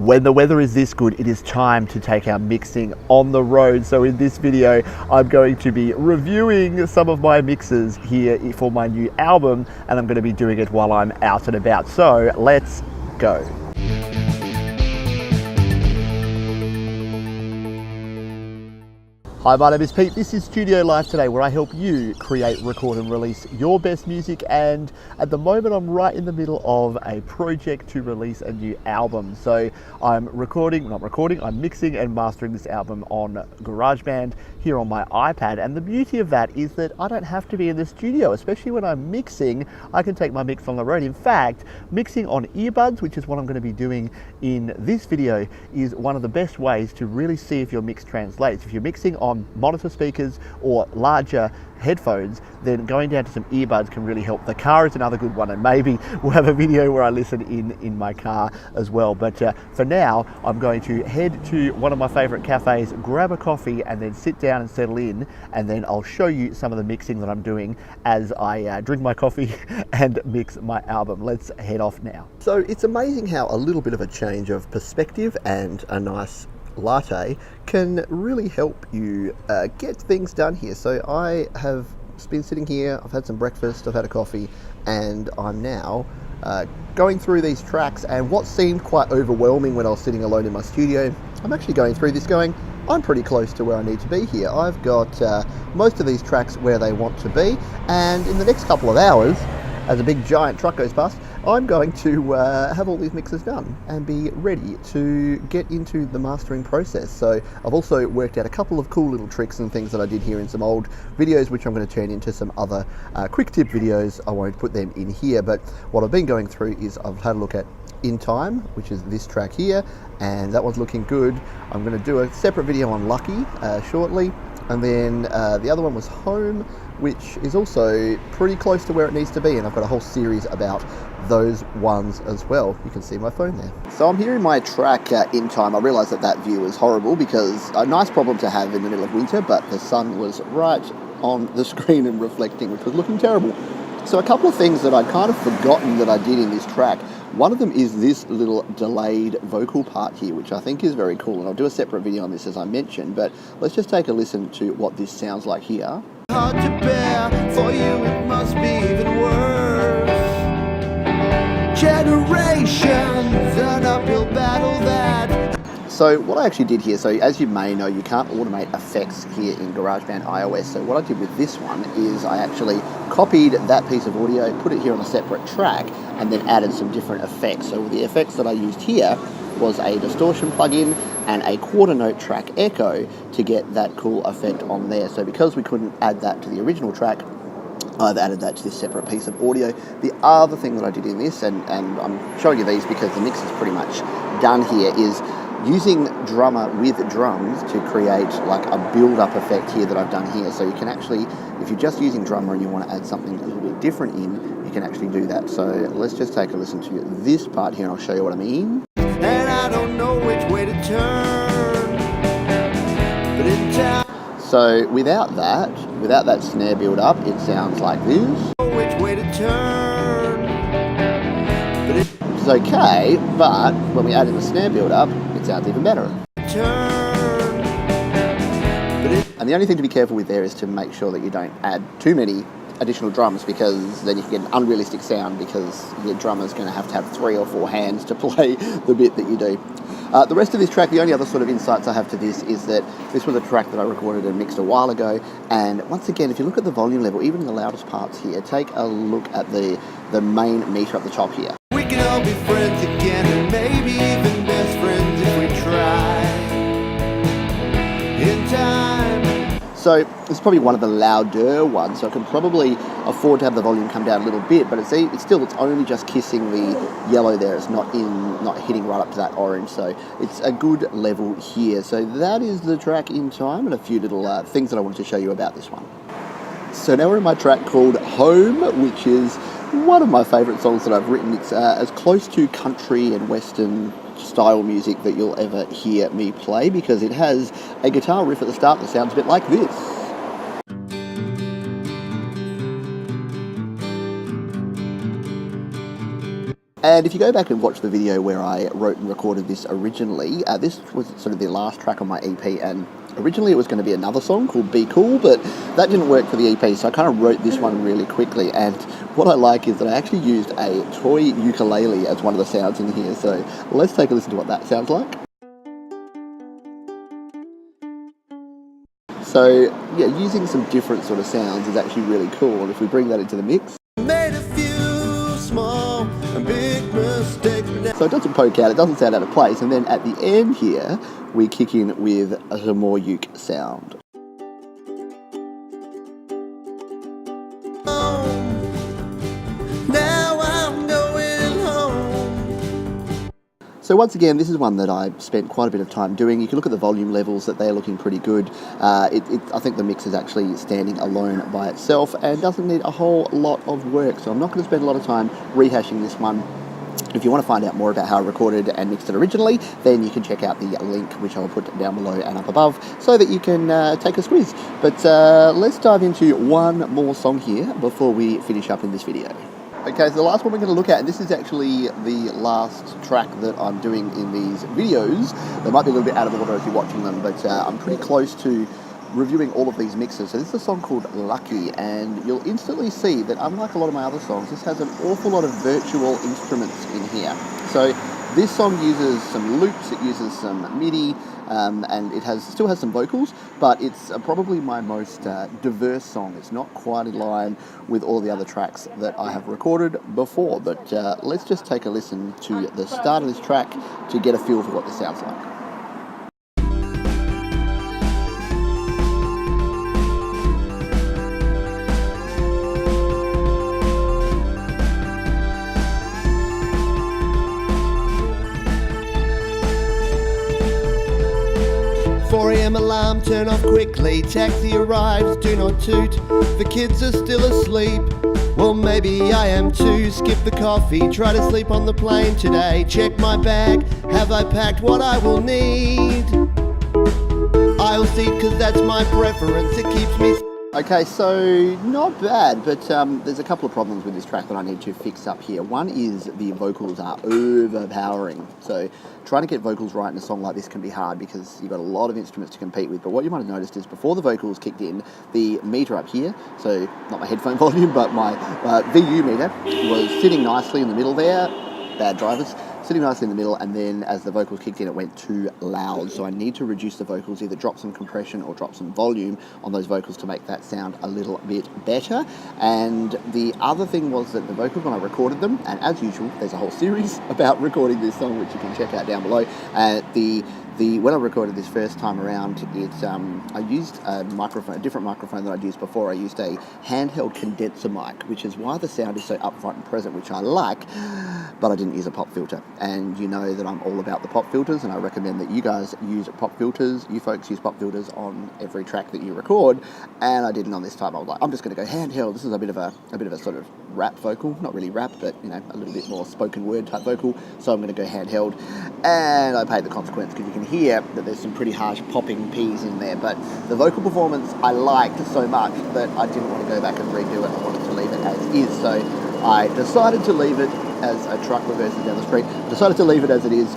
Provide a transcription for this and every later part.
when the weather is this good, it is time to take our mixing on the road. So in this video, I'm going to be reviewing some of my mixes here for my new album, and I'm going to be doing it while I'm out and about. So let's go. Hi, my name is Pete. This is Studio Life Today, where I help you create, record and release your best music. And at the moment, I'm right in the middle of a project to release a new album. So I'm I'm mixing and mastering this album on GarageBand here on my iPad. And the beauty of that is that I don't have to be in the studio, especially when I'm mixing. I can take my mix on the road. In fact, mixing on earbuds, which is what I'm going to be doing in this video, is one of the best ways to really see if your mix translates. If you're mixing on monitor speakers or larger headphones, then going down to some earbuds can really help. The car is another good one, and maybe we'll have a video where I listen in my car as well. But for now, I'm going to head to one of my favorite cafes, grab a coffee, and then sit down and settle in, and then I'll show you some of the mixing that I'm doing as I drink my coffee and mix my album. Let's head off now. So it's amazing how a little bit of a change of perspective and a nice latte can really help you get things done here. So I have been sitting here, I've had some breakfast, I've had a coffee, and I'm now going through these tracks. And what seemed quite overwhelming when I was sitting alone in my studio, I'm actually going through this going, I'm pretty close to where I need to be here. I've got most of these tracks where they want to be, and in the next couple of hours, as a big giant truck goes past, I'm going to have all these mixes done and be ready to get into the mastering process. So I've also worked out a couple of cool little tricks and things that I did here in some old videos, which I'm going to turn into some other quick tip videos. I won't put them in here, but what I've been going through is I've had a look at In Time, which is this track here, and that one's looking good. I'm going to do a separate video on Lucky shortly. And then the other one was Home, which is also pretty close to where it needs to be, and I've got a whole series about those ones as well. You can see my phone there. So I'm here in my track In Time. I realise that view is horrible, because a nice problem to have in the middle of winter, but the sun was right on the screen and reflecting, which was looking terrible. So a couple of things that I'd kind of forgotten that I did in this track. One of them is this little delayed vocal part here, which I think is very cool, and I'll do a separate video on this as I mentioned, but let's just take a listen to what this sounds like here. Hard to bear, for you it must be even worse. Generations, an uphill battle that... So what I actually did here, so as you may know, you can't automate effects here in GarageBand iOS. So what I did with this one is I actually copied that piece of audio, put it here on a separate track, and then added some different effects. So the effects that I used here was a distortion plugin and a quarter note track echo to get that cool effect on there. So because we couldn't add that to the original track, I've added that to this separate piece of audio. The other thing that I did in this, and I'm showing you these because the mix is pretty much done here, is using Drummer with drums to create like a build-up effect here that I've done here. So you can actually, if you're just using Drummer and you want to add something a little bit different in, you can actually do that. So let's just take a listen to this part here and I'll show you what I mean. And I don't know which way to turn, but in time. So without that snare build-up, it sounds like this. Which way to turn, but it's okay, but when we add in the snare build-up, it sounds even better. And the only thing to be careful with there is to make sure that you don't add too many additional drums, because then you can get an unrealistic sound, because your drummer's going to have 3 or 4 hands to play the bit that you do. The rest of this track, the only other sort of insights I have to this is that this was a track that I recorded and mixed a while ago, and once again, if you look at the volume level, even in the loudest parts here, take a look at the main meter at the top here. We can all be friends again, and maybe even best friends if we try. In time. So it's probably one of the louder ones, so I can probably afford to have the volume come down a little bit, but it's only just kissing the yellow there. It's not hitting right up to that orange, so it's a good level here. So that is the track In Time, and a few little things that I wanted to show you about this one. So now we're in my track called Home, which is one of my favourite songs that I've written. It's as close to country and western style music that you'll ever hear me play, because it has a guitar riff at the start that sounds a bit like this. And if you go back and watch the video where I wrote and recorded this originally, this was sort of the last track on my EP, and originally it was going to be another song called Be Cool, but that didn't work for the EP, so I kind of wrote this one really quickly. And what I like is that I actually used a toy ukulele as one of the sounds in here, so let's take a listen to what that sounds like. So yeah, using some different sort of sounds is actually really cool, and if we bring that into the mix. Made a few small and big mistakes. So it doesn't poke out, it doesn't sound out of place, and then at the end here, we kick in with a more uke sound. Now I'm going home. So once again, this is one that I spent quite a bit of time doing. You can look at the volume levels, that they're looking pretty good. I think the mix is actually standing alone by itself and doesn't need a whole lot of work. So I'm not going to spend a lot of time rehashing this one. If you want to find out more about how I recorded and mixed it originally, then you can check out the link, which I'll put down below and up above, so that you can take a squiz. But let's dive into one more song here before we finish up in this video. Okay, so the last one we're going to look at, and this is actually the last track that I'm doing in these videos. They might be a little bit out of order if you're watching them, but I'm pretty close to reviewing all of these mixes. So this is a song called Lucky, and you'll instantly see that unlike a lot of my other songs, this has an awful lot of virtual instruments in here. So this song uses some loops, it uses some MIDI, and it still has some vocals, but it's probably my most diverse song. It's not quite in line with all the other tracks that I have recorded before, but let's just take a listen to the start of this track to get a feel for what this sounds like. Alarm, turn off quickly, taxi arrives, do not toot, the kids are still asleep, well maybe I am too, skip the coffee, try to sleep on the plane today, check my bag, have I packed what I will need, I'll see cause that's my preference, it keeps me... Okay, so not bad, but there's a couple of problems with this track that I need to fix up here. One is the vocals are overpowering. So trying to get vocals right in a song like this can be hard because you've got a lot of instruments to compete with. But what you might have noticed is before the vocals kicked in, the meter up here, so not my headphone volume, but my VU meter, was sitting nicely in the middle there. Bad drivers. Sitting nicely in the middle, and then as the vocals kicked in, it went too loud. So I need to reduce the vocals, either drop some compression or drop some volume on those vocals to make that sound a little bit better. And the other thing was that the vocals, when I recorded them, and as usual, there's a whole series about recording this song, which you can check out down below. When I recorded this first time around, I used a different microphone than I'd used before. I used a handheld condenser mic, which is why the sound is so upfront and present, which I like, but I didn't use a pop filter. And you know that I'm all about the pop filters, and I recommend that you guys use pop filters. You folks use pop filters on every track that you record, and I didn't on this time. I was like, I'm just going to go handheld. This is a bit of a sort of rap vocal, not really rap, but you know, a little bit more spoken word type vocal. So I'm going to go handheld, and I paid the consequence because you can hear that there's some pretty harsh popping P's in there. But the vocal performance I liked so much that I didn't want to go back and redo it. I wanted to leave it as is. So I decided to leave it as a truck reversing down the street. Decided to leave it as it is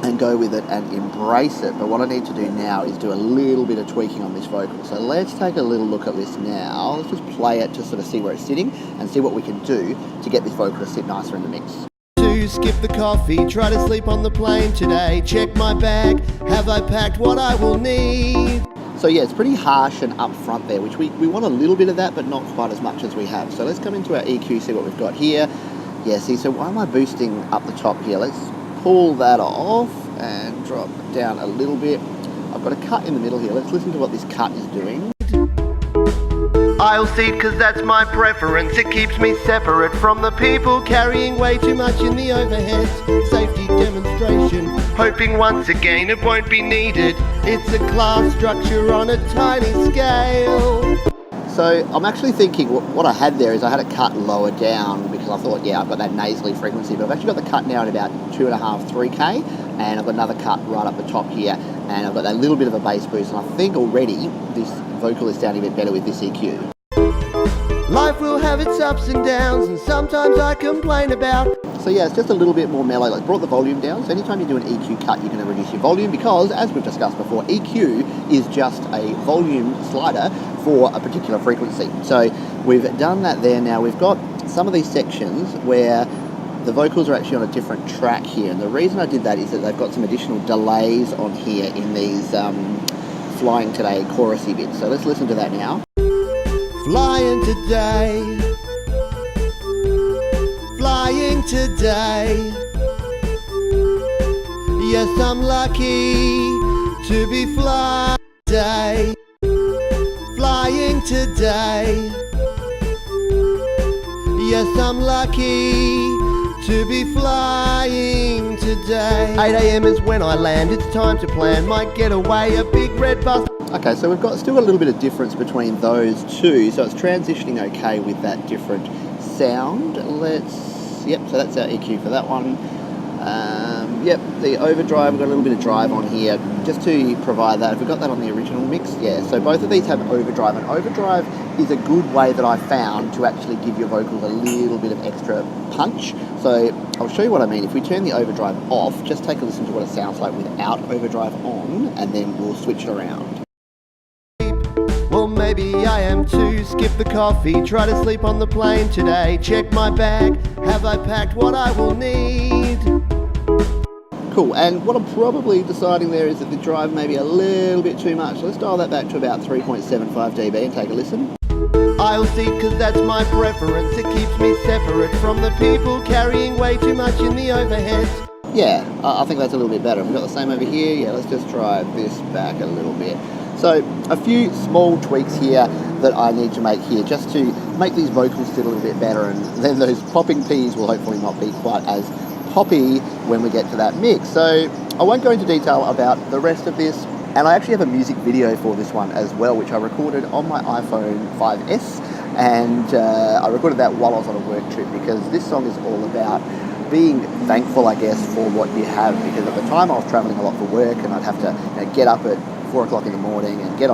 and go with it and embrace it. But what I need to do now is do a little bit of tweaking on this vocal. So let's take a little look at this now. Let's just play it to sort of see where it's sitting and see what we can do to get this vocal to sit nicer in the mix. Skip the coffee, try to sleep on the plane today, check my bag, have I packed what I will need. So yeah, it's pretty harsh and upfront there, which we want a little bit of that, but not quite as much as we have. So let's come into our EQ, see what we've got here. Yeah, see, so why am I boosting up the top here? Let's pull that off and drop down a little bit. I've got a cut in the middle here. Let's listen to what this cut is doing. I'll see cause that's my preference, it keeps me separate from the people carrying way too much in the overheads. Safety demonstration, hoping once again it won't be needed. It's a class structure on a tiny scale. So I'm actually thinking what I had there is I had it cut lower down because I thought, yeah, I've got that nasally frequency, but I've actually got the cut now at about 2.5, 3K, and I've got another cut right up the top here, and I've got that little bit of a bass boost, and I think already this vocal is sounding a bit better with this EQ. Life will have its ups and downs, and sometimes I complain about. So So yeah, it's just a little bit more mellow. Like, brought the volume down. So anytime you do an EQ cut, you're going to reduce your volume because, as we've discussed before, EQ is just a volume slider for a particular frequency. So we've done that there. Now we've got some of these sections where the vocals are actually on a different track here. And the reason I did that is that they've got some additional delays on here in these Flying Today chorusy bits. So let's listen to that now. Flying today, flying today. Yes, I'm lucky to be flying today, flying today. Yes, I'm lucky to be flying today. 8 a.m. is when I land, it's time to plan my getaway, a big red bus. Okay, so we've got still got a little bit of difference between those two, so it's transitioning okay with that different sound. Yep, so that's our EQ for that one. Yep, the overdrive, we've got a little bit of drive on here, just to provide that. Have we got that on the original mix? Yeah, so both of these have overdrive, and overdrive is a good way that I found to actually give your vocals a little bit of extra punch. So I'll show you what I mean. If we turn the overdrive off, just take a listen to what it sounds like without overdrive on, and then we'll switch it around. Well, maybe I am too. Skip the coffee, try to sleep on the plane today. Check my bag, have I packed what I will need? Cool, and what I'm probably deciding there is that the drive may be a little bit too much. So let's dial that back to about 3.75 dB and take a listen. I'll see, cause that's my preference. It keeps me separate from the people carrying way too much in the overhead. Yeah, I think that's a little bit better. We've got the same over here. Yeah, let's just drive this back a little bit. So a few small tweaks here that I need to make here just to make these vocals sit a little bit better, and then those popping P's will hopefully not be quite as poppy when we get to that mix. So I won't go into detail about the rest of this, and I actually have a music video for this one as well, which I recorded on my iPhone 5S, and I recorded that while I was on a work trip, because this song is all about being thankful, I guess, for what you have, because at the time I was traveling a lot for work, and I'd have to get up at 4 o'clock in the morning and go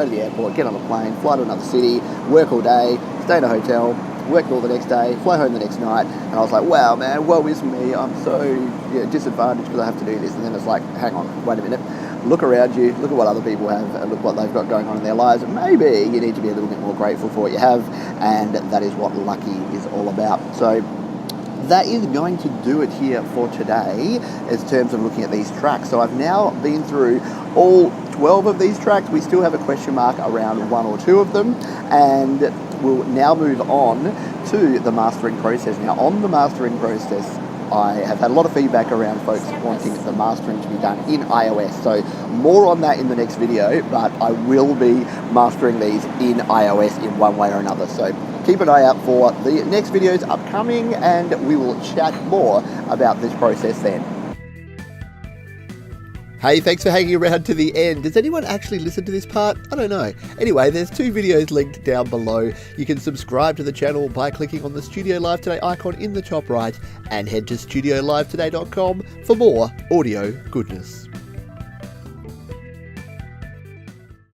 to the airport, get on a plane, fly to another city, work all day, stay in a hotel, work all the next day, fly home the next night, and I was like, wow, man, woe is me, I'm so disadvantaged because I have to do this. And then it's like, hang on, wait a minute, look around you, look at what other people have, and look what they've got going on in their lives, and maybe you need to be a little bit more grateful for what you have, and that is what lucky is all about. So that is going to do it here for today in terms of looking at these tracks. So I've now been through all 12 of these tracks. We still have a question mark around 1 or 2 of them, and we'll now move on to the mastering process. Now, on the mastering process, I have had a lot of feedback around folks wanting the mastering to be done in iOS. So more on that in the next video, but I will be mastering these in iOS in one way or another. So keep an eye out for the next videos upcoming, and we will chat more about this process then. Hey, thanks for hanging around to the end. Does anyone actually listen to this part? I don't know. Anyway, there's 2 videos linked down below. You can subscribe to the channel by clicking on the Studio Live Today icon in the top right, and head to studiolivetoday.com for more audio goodness.